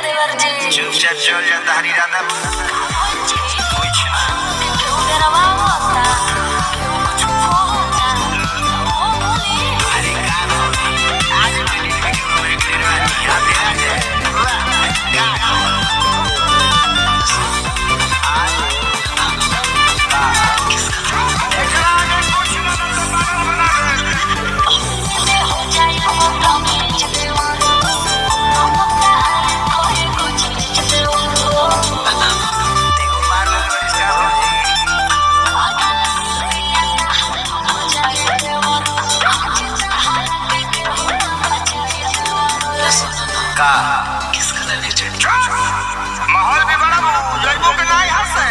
चुपचाप चल जाता हरी राधा कुछ ना अरे आज माहौल भी बड़ा लड़कों के नाई हंसे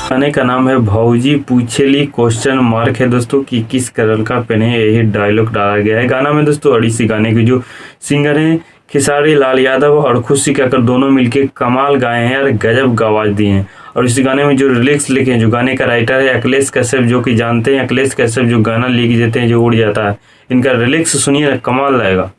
गाने का नाम है भौजी पूछेली क्वेश्चन मार्क है दोस्तों कि किस कलर का पेन है, यही डायलॉग डाला गया है गाना में दोस्तों। और इसी गाने के जो सिंगर हैं खेसारी लाल यादव और खुशी काकर दोनों मिलके कमाल गाए हैं और गजब आवाज दिए हैं। और इसी गाने में जो लिरिक्स लिखे हैं, जो गाने का राइटर है अखिलेश कश्यप, जो कि जानते हैं अखिलेश कश्यप जो गाना लिख देते हैं जो उड़ जाता है, इनका लिरिक्स सुनिए कमाल लगेगा।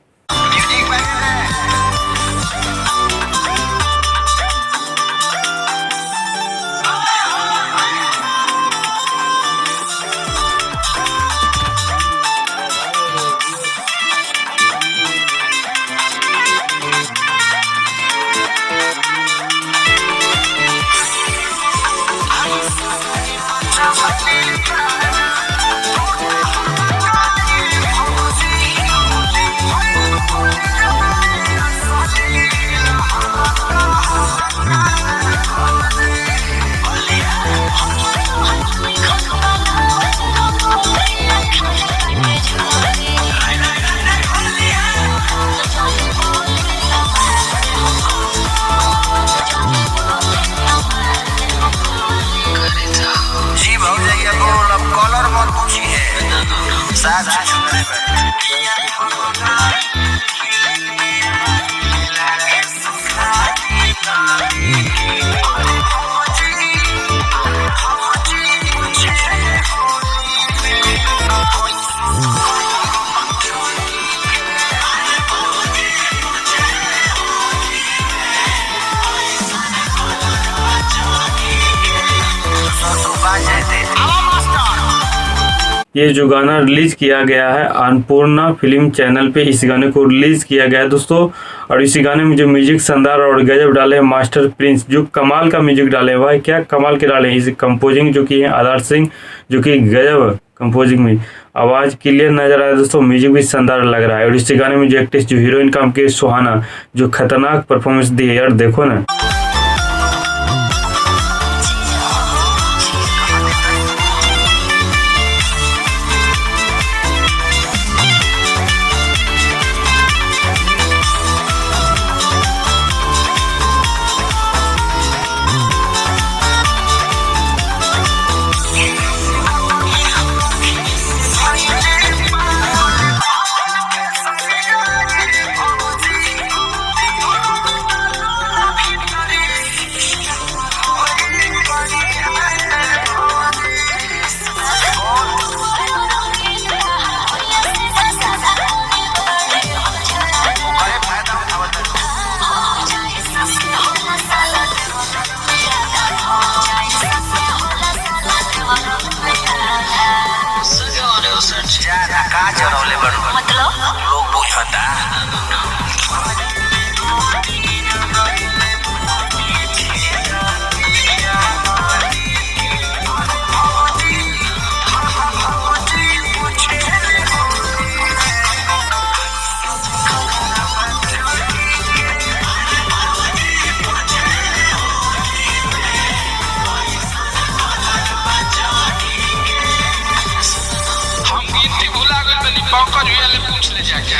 ये जो गाना रिलीज किया गया है अन्नपूर्णा फिल्म चैनल पे, इस गाने को रिलीज किया गया है दोस्तों। और इसी गाने में जो म्यूजिक शानदार और गजब डाले हैं मास्टर प्रिंस, जो कमाल का म्यूजिक डाले हैं भाई, क्या कमाल के डाले हैं। इस कंपोजिंग जो की है आधार सिंह, जो कि गजब कंपोजिंग में आवाज क्लियर नजर आ रहा है दोस्तों, म्यूजिक भी शानदार लग रहा है। और इसी गाने में जो एक्ट्रेस जो हीरोइन काम की सुहाना, जो खतरनाक परफॉर्मेंस दी है यार, देखो ना। मतलब लोग बुझता पंकज भैया ले पूछ ले जाके।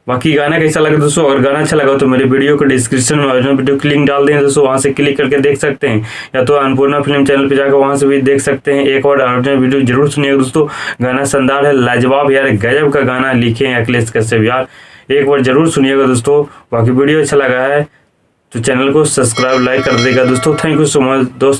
बाकी गाना कैसा लगा दोस्तों, अगर गाना अच्छा लगा तो मेरे वीडियो को डिस्क्रिप्शन में ओरिजिनल वीडियो की लिंक डाल दें दोस्तों, वहाँ से क्लिक करके देख सकते हैं, या तो अन्नपूर्णा फिल्म चैनल पे जाकर वहाँ से भी देख सकते हैं। एक और ओरिजिनल वीडियो जरूर सुनिएगा दोस्तों, गाना शानदार है, लाजवाब यार, गजब का गाना लिखे हैं अखिलेश कश्यप यार, एक बार जरूर सुनिएगा दोस्तों। बाकी वीडियो अच्छा लगा है तो चैनल को सब्सक्राइब लाइक कर देगा दोस्तों। थैंक यू सो मच दोस्त।